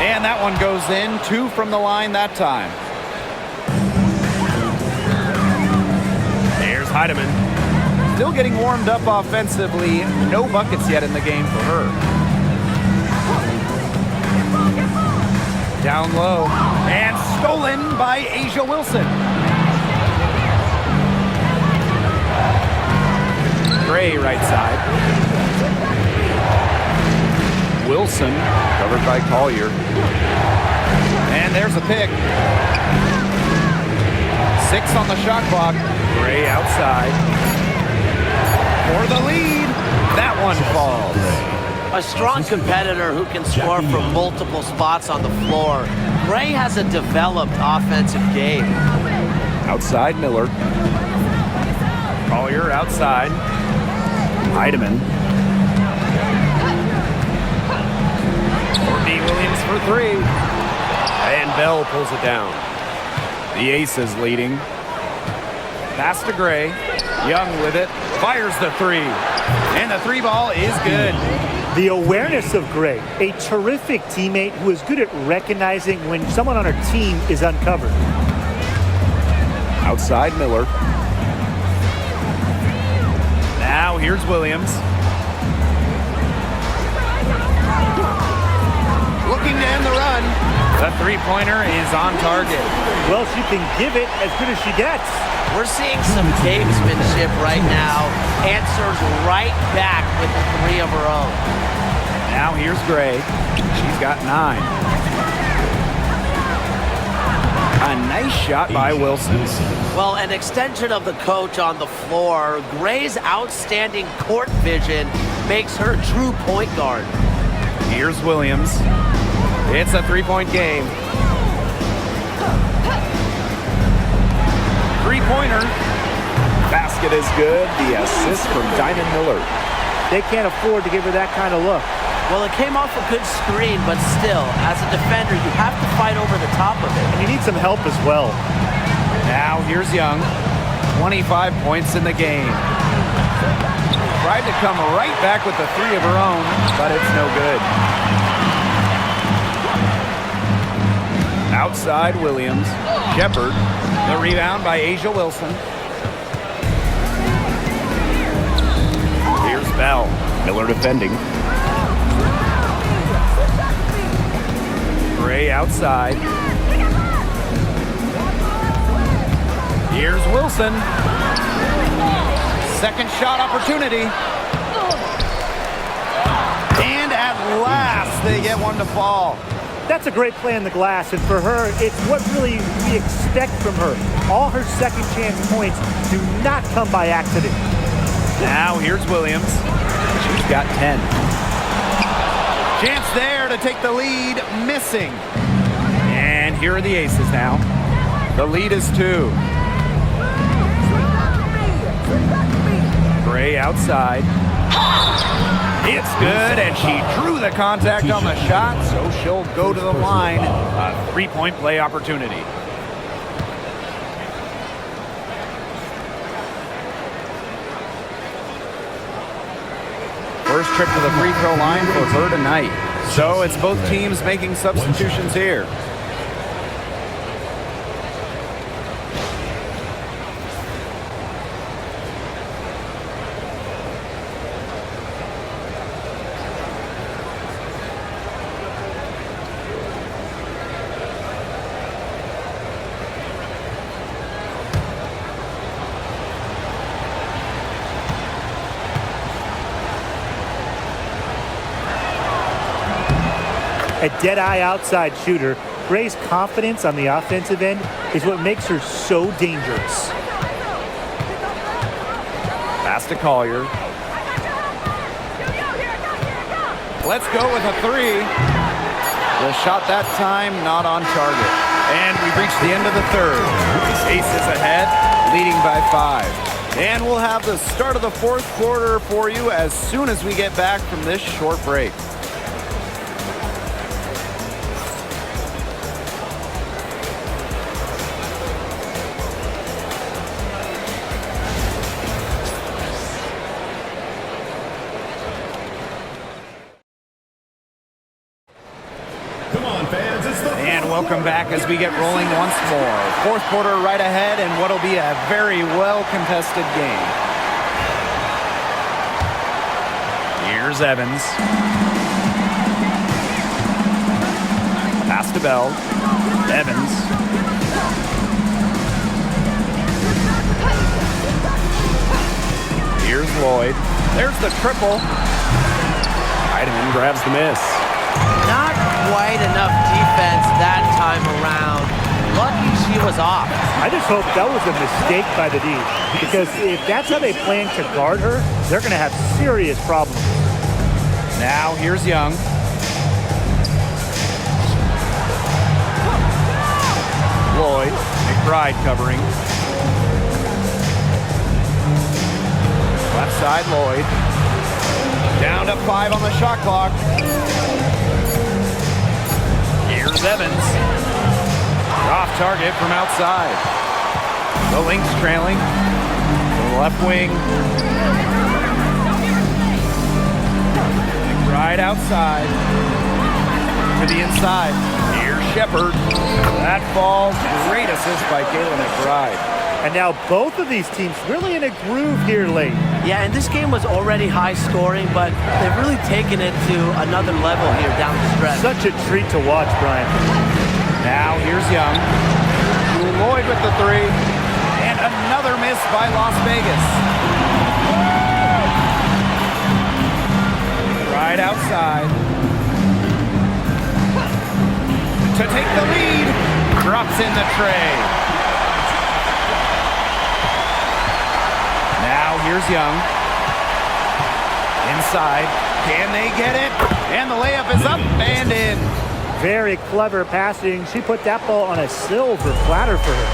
And that one goes in. 2 from the line that time. There's Heidemann. Still getting warmed up offensively. No buckets yet in the game for her. Down low. And stolen by Asia Wilson. Gray right side. Wilson covered by Collier. And there's a pick. 6 on the shot clock. Gray outside. For the lead. That one falls. A strong competitor who can score from multiple spots on the floor. Gray has a developed offensive game. Outside Miller. Collier outside. Heidemann. Courtney Williams for 3. And Bell pulls it down. The Aces leading. Pass to Gray. Young with it. Fires the 3. And the 3 ball is good. The awareness of Gray, a terrific teammate who is good at recognizing when someone on her team is uncovered. Outside Miller. Now here's Williams. Looking to end the run. The 3-pointer is on target. Well, she can give it as good as she gets. We're seeing some gamesmanship right now. Answers right back with the 3 of her own. Now here's Gray. She's got 9. nice shot by Wilson. Well, an extension of the coach on the floor. Gray's outstanding court vision makes her a true point guard. Here's Williams. It's a three-point game. Three-pointer. Basket is good. The assist from Diamond Miller. They can't afford to give her that kind of look. Well, it came off a good screen, but still, as a defender, you have to fight over the top of it. And you need some help as well. Now here's Young. 25 points in the game. Tried to come right back with the three of her own, but it's no good. Outside Williams. Shepard. The rebound by Asia Wilson. Here's Bell. Miller defending. Gray outside. Here's Wilson. Second shot opportunity. And at last they get one to fall. That's a great play on the glass, and for her, it's what really we expect from her. All her second chance points do not come by accident. Now here's Williams. She's got 10. Chance there to take the lead, missing. And here are the aces now. The lead is 2. Gray outside. It's good, and she drew the contact on the shot, so she'll go to the line. A three-point play opportunity. First trip to the free throw line for her tonight. So it's both teams making substitutions here. A dead-eye outside shooter, Gray's confidence on the offensive end is what makes her so dangerous. Pass to Collier. Let's go with a three. The shot that time not on target. And we've reached the end of the third. Aces ahead, leading by 5. And we'll have the start of the fourth quarter for you as soon as we get back from this short break. Welcome back as we get rolling once more. Fourth quarter right ahead, and what'll be a very well-contested game. Here's Evans. Pass to Bell. Evans. Here's Lloyd. There's the triple. Heidemann grabs the miss. Not quite enough defense that time around. Lucky she was off. I just hope that was a mistake by the D, because if that's how they plan to guard her, they're going to have serious problems. Now here's Young. Lloyd. McBride covering. Left side Lloyd. Down to 5 on the shot clock. Here's Evans. Off target from outside. The Lynx trailing. To the left wing. Right outside. To the inside. Here's Shepard. That falls. Great assist by Kayla McBride. And now both of these teams really in a groove here late. Yeah, and this game was already high scoring, but they've really taken it to another level here down the stretch. Such a treat to watch, Brian. Now here's Young. Lloyd with the three. And another miss by Las Vegas. Right outside. To take the lead. Drops in the tray. Now here's Young. Inside. Can they get it? And the layup is up and in. Very clever passing. She put that ball on a silver platter for her.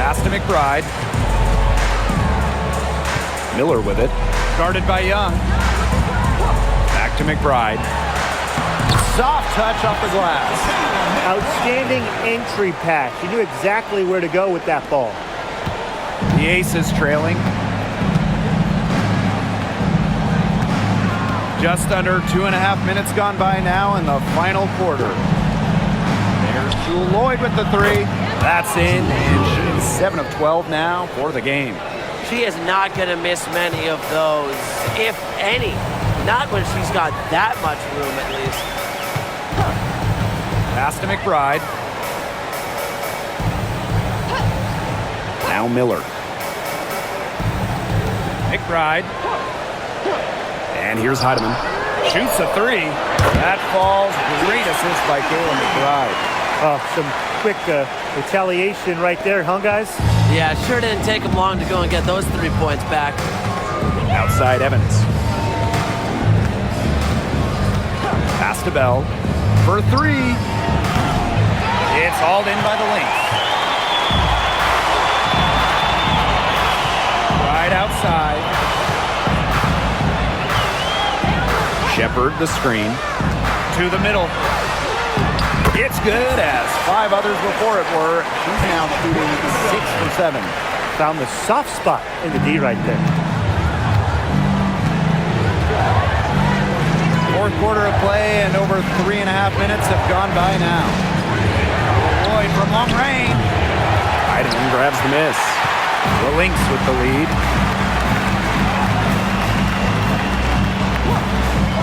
Pass to McBride. Miller with it. Guarded by Young. Back to McBride. Soft touch off the glass. Outstanding entry pass. She knew exactly where to go with that ball. The Aces trailing. Just under 2.5 minutes gone by now in the final quarter. There's Jewel Lloyd with the three. That's in, and she is 7 of 12 now for the game. She is not going to miss many of those, if any. Not when she's got that much room, at least. Pass to McBride. Now Miller. McBride. And here's Heidemann. Shoots a three. That falls. Great assist by Kayla McBride. Oh, some quick retaliation right there, huh, guys? Yeah, sure didn't take them long to go and get those 3 points back. Outside Evans. Pass to Bell. For three. It's hauled in by the Lynx. Right outside. Shepard the screen. To the middle. It's good as 5 others before it were. She's now shooting 6 for 7. Found the soft spot in the D right there. Fourth quarter of play and over 3.5 minutes have gone by now. Lloyd from long range. Heidemann grabs the miss. The Lynx with the lead.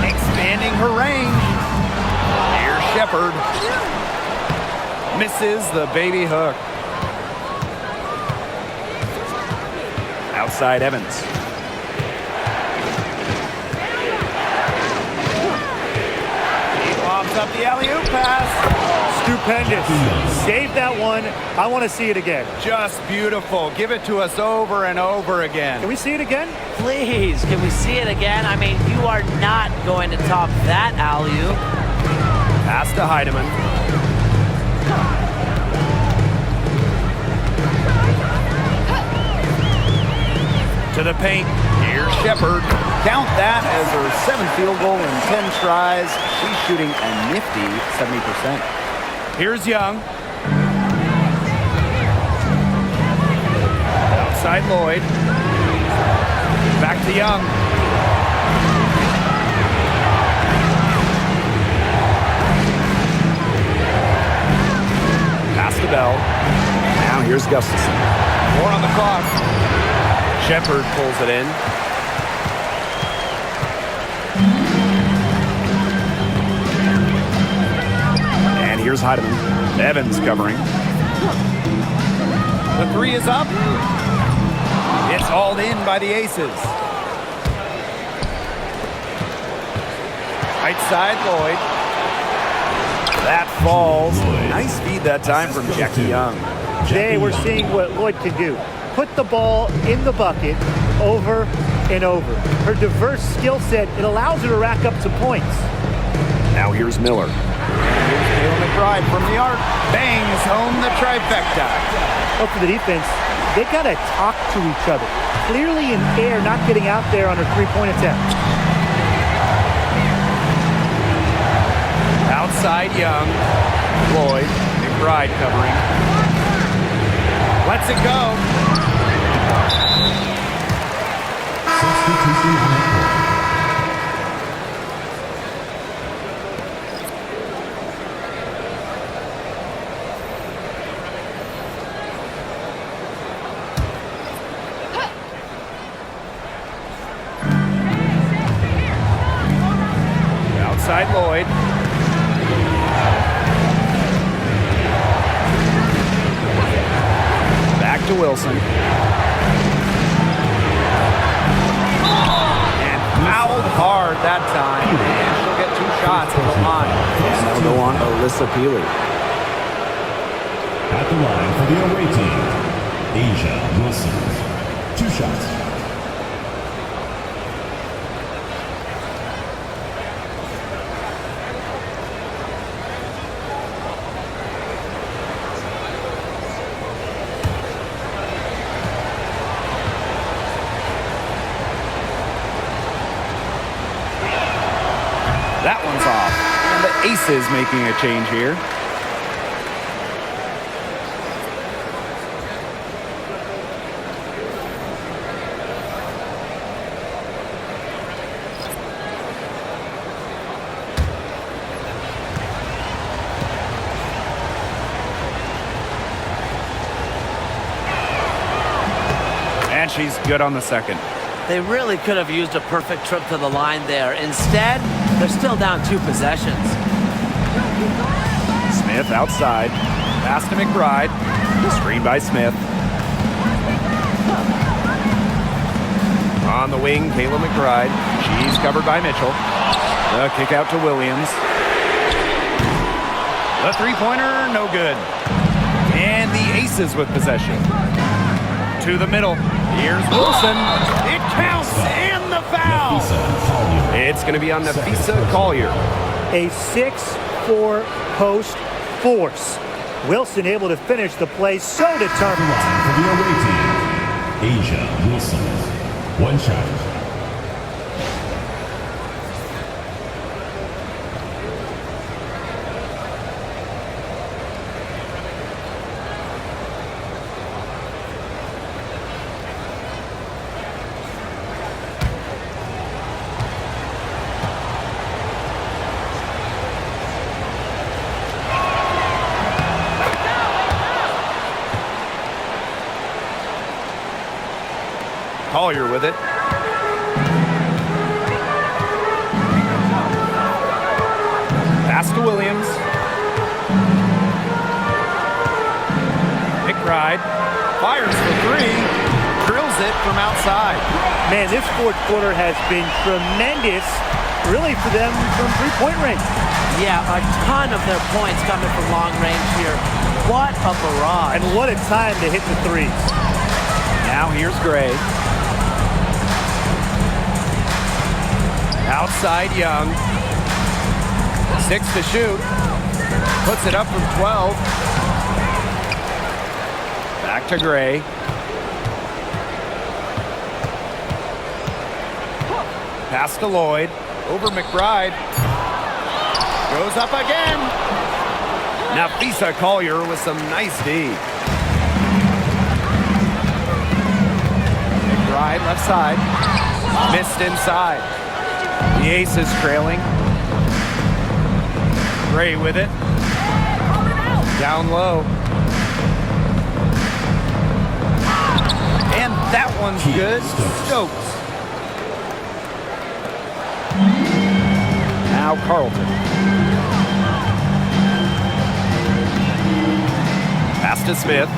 Expanding her range. Here's Shepard. Misses the baby hook. Outside Evans. He lobs up the alley-oop pass. Stupendous. Save that one. I want to see it again. Just beautiful. Give it to us over and over again. Can we see it again? Please, can we see it again? I mean, you are not going to top that alley-oop. Pass to Heidemann. To the paint. Here's Shepard. Count that as her 7th field goal in 10 tries. She's shooting a nifty 70%. Here's Young. Outside Lloyd. Back to Young. Pass to Bell. Now here's Gustafson. 4 on the clock. Shepard pulls it in. And here's Heidemann. Evans covering. The three is up. It's hauled in by the Aces. Right side, Lloyd. That falls. Nice feed that time from Jackie Young. Today we're seeing what Lloyd can do. Put the ball in the bucket over and over. Her diverse skill set, it allows her to rack up some points. Now here's Miller. Here's Kayla McBride from the arc. Bangs home the trifecta. Up for the defense, they got to talk to each other. Clearly in air, not getting out there on her three-point attempt. Outside Young. Lloyd. McBride covering. Lets it go. Outside Lloyd. Back to Wilson. And fouled hard that time. And she'll get 2 shots at the line. And that'll go on a Alyssa Peely. At the line for the away team, Asia Wilson. 2 shots. That one's off. And the Aces making a change here. And she's good on the second. They really could have used a perfect trip to the line there. Instead, they're still down 2 possessions. Smith outside. Pass to McBride. Screen by Smith. On the wing, Kayla McBride. She's covered by Mitchell. The kick out to Williams. The three-pointer, no good. And the Aces with possession. To the middle. Here's Wilson. It counts and the foul. It's going to be on Nafisa Collier. A 6-4 post force. Wilson able to finish the play, so determined. For the away team, Asia Wilson. 1 shot. Collier with it. Pass to Williams. McBride fires for 3. Drills it from outside. Man, this fourth quarter has been tremendous, really, for them from three-point range. Yeah, a ton of their points coming from long range here. What a barrage. And what a time to hit the threes. Now here's Gray. Outside Young. 6 to shoot. Puts it up from 12. Back to Gray. Pass to Lloyd. Over McBride. Goes up again. Nafisa Collier with some nice D. McBride left side. Missed inside. The Aces trailing. Gray with it. Down low. And that one's good. Stokes. Now Carlton. Pass to Smith.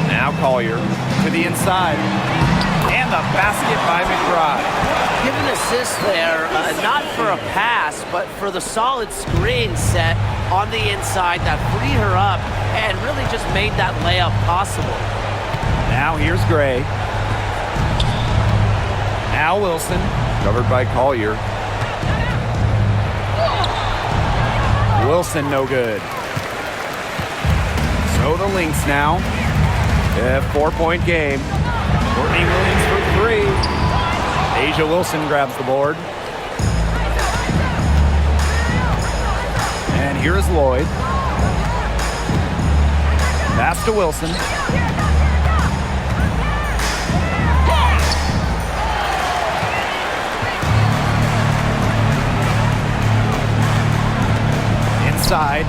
Now Collier to the inside. And the basket by McBride. Give an assist there, not for a pass, but for the solid screen set on the inside that freed her up and really just made that layup possible. Now here's Gray. Now Wilson, covered by Collier. Wilson no good. So the Lynx now. A 4-point game. Courtney Williams for 3. Asia Wilson grabs the board. And here is Lloyd. Pass to Wilson. Inside.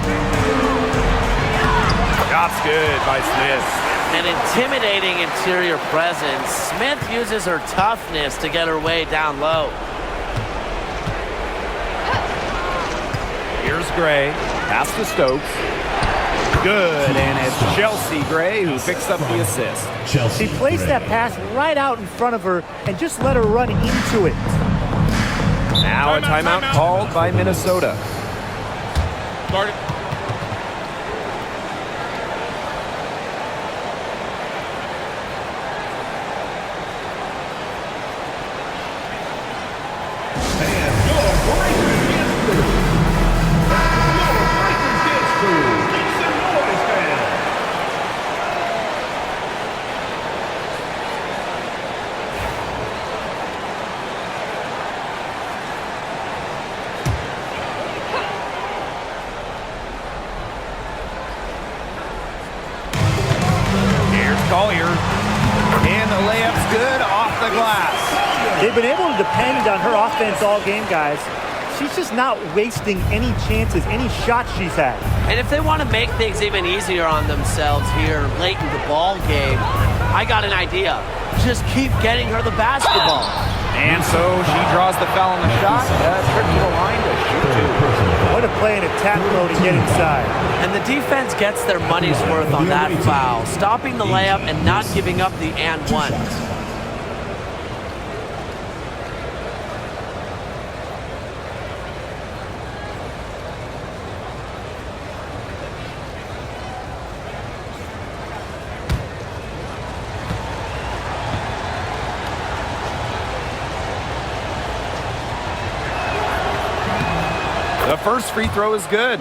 Shot's good by Smith. An intimidating interior presence. Smith uses her toughness to get her way down low. Here's Gray. Pass to Stokes. Good, and it's Chelsea Gray who picks up the assist. She placed that pass right out in front of her and just let her run into it. Now a timeout called by Minnesota. Start it. Collier, and the layup's good off the glass. They've been able to depend on her offense all game, guys. She's just not wasting any chances, any shots she's had. And if they want to make things even easier on themselves here late in the ball game, I got an idea. Just keep getting her the basketball. And so she draws the foul on the shot. Trip to the line to shoot two. What a play in attack mode to get inside. And the defense gets their money's worth on that foul, stopping the layup and not giving up the and one. The first free throw is good.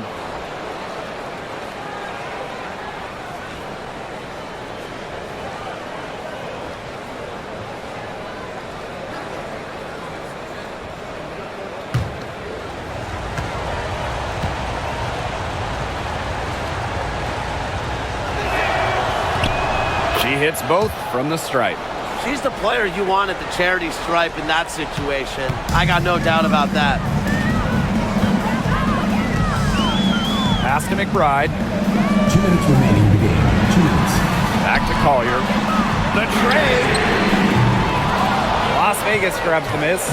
She hits both from the stripe. She's the player you want at the charity stripe in that situation. I got no doubt about that. Pass to McBride. 2 minutes remaining in the game. 2 minutes. Back to Collier. The trade. Las Vegas grabs the miss.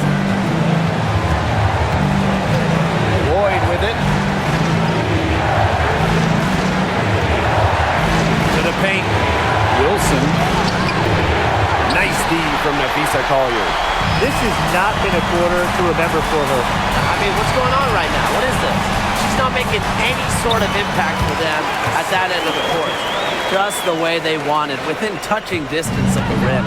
Lloyd with it. To the paint. Wilson. Nice D from Nafisa Collier. This has not been a quarter to remember for her. I mean, what's going on right now? What is this? She's not making any sort of impact for them at that end of the court. Just the way they wanted, within touching distance of the rim.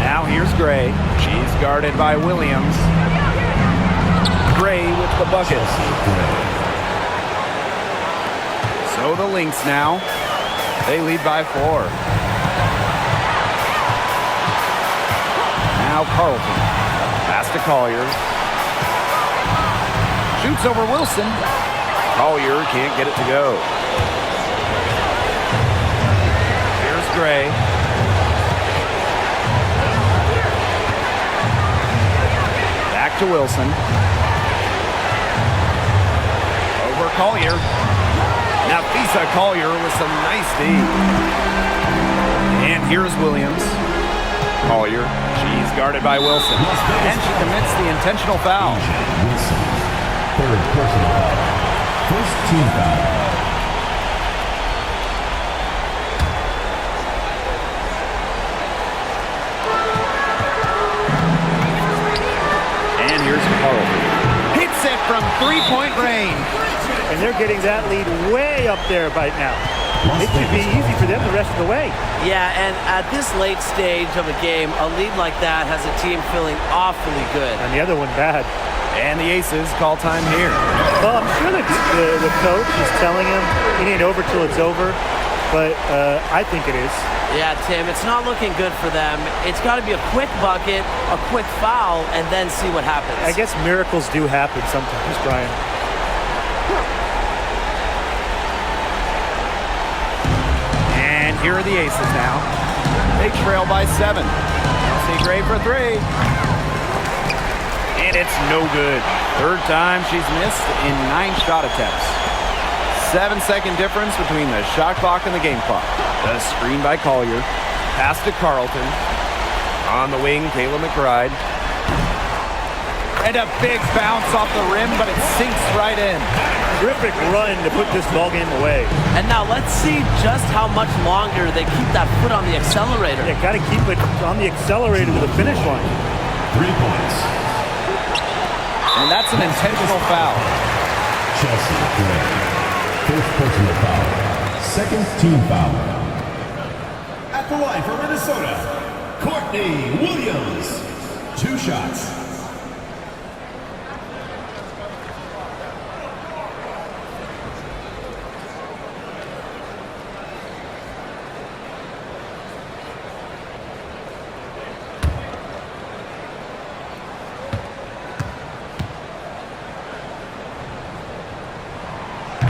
Now here's Gray. She's guarded by Williams. Gray with the bucket. So the Lynx now. They lead by 4. Now Carlton. Pass to Collier. Shoots over Wilson. Collier can't get it to go. Here's Gray. Back to Wilson. Over Collier. Now Nafisa Collier with some nice D. And here's Williams. Collier. She's guarded by Wilson. And she commits the intentional foul. Wilson. Third personal foul. First team foul. And here's Carlton. Hits it from three-point range. And they're getting that lead way up there right now. It should be easy for them the rest of the way. Yeah, and at this late stage of a game, a lead like that has a team feeling awfully good. And the other one bad. And the Aces call time here. Well, I'm sure that the coach is telling him it ain't over till it's over, but I think it is. Yeah, Tim, it's not looking good for them. It's got to be a quick bucket, a quick foul, and then see what happens. I guess miracles do happen sometimes, Brian. And here are the Aces now. They trail by 7. See Gray for 3. And it's no good. Third time she's missed in 9 shot attempts. 7-second difference between the shot clock and the game clock. The screen by Collier. Pass to Carlton. On the wing, Kayla McBride. And a big bounce off the rim, but it sinks right in. terrific run to put this ball game away. And now let's see just how much longer they keep that foot on the accelerator. Yeah, got to keep it on the accelerator to the finish line. 3 points. And that's an intentional foul. Chelsea Gray. First personal foul. Second team foul. At the line for Minnesota, Courtney Williams. 2 shots.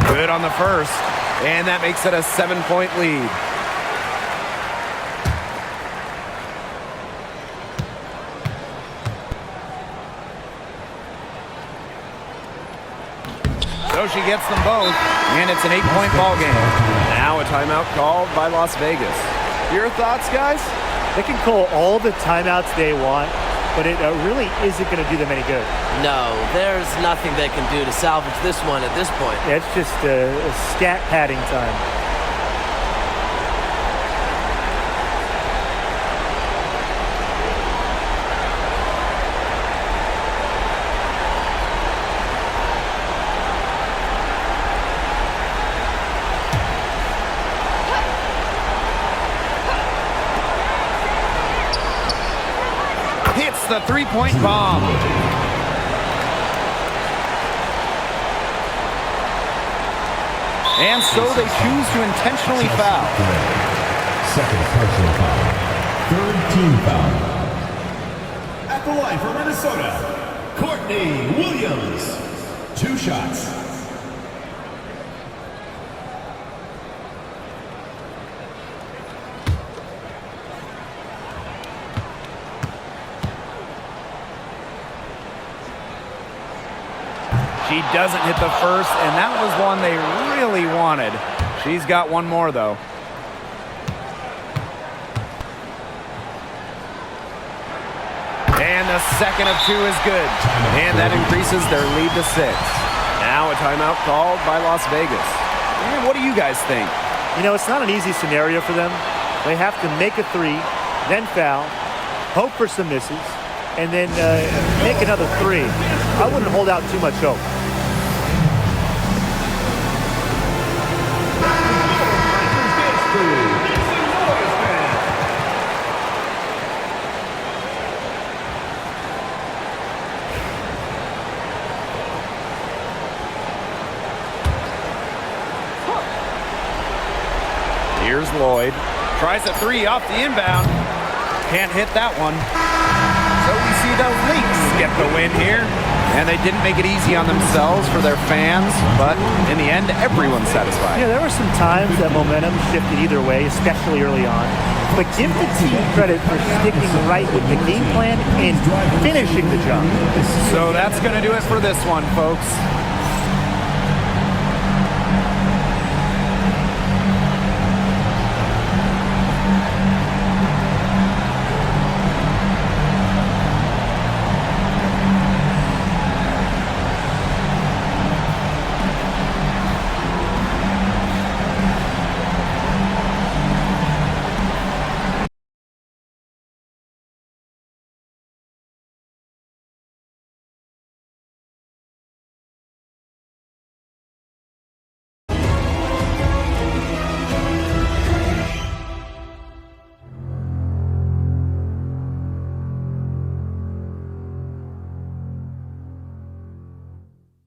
Good on the first, and that makes it a 7-point lead. So she gets them both, and it's an 8-point ball game. Now a timeout called by Las Vegas. Your thoughts, guys? They can call all the timeouts they want, but it really isn't going to do them any good. No, there's nothing they can do to salvage this one at this point. Yeah, it's just a scat padding time. Hits the 3-point bomb. And so they choose to intentionally foul. Second personal foul. Third team foul. At the line for Minnesota, Courtney Williams. 2 shots. She doesn't hit the first, and that was one they really wanted. She's got one more, though. And the second of 2 is good. And that increases their lead to 6. Now a timeout called by Las Vegas. And what do you guys think? You know, it's not an easy scenario for them. They have to make a 3, then foul, hope for some misses, and then make another 3. I wouldn't hold out too much hope. Here's Lloyd. Tries a 3 off the inbound. Can't hit that one. So we see the Lynx get the win here. And they didn't make it easy on themselves for their fans, but in the end, everyone's satisfied. Yeah, there were some times that momentum shifted either way, especially early on. But give the team credit for sticking right with the game plan and finishing the job. So that's going to do it for this one, folks.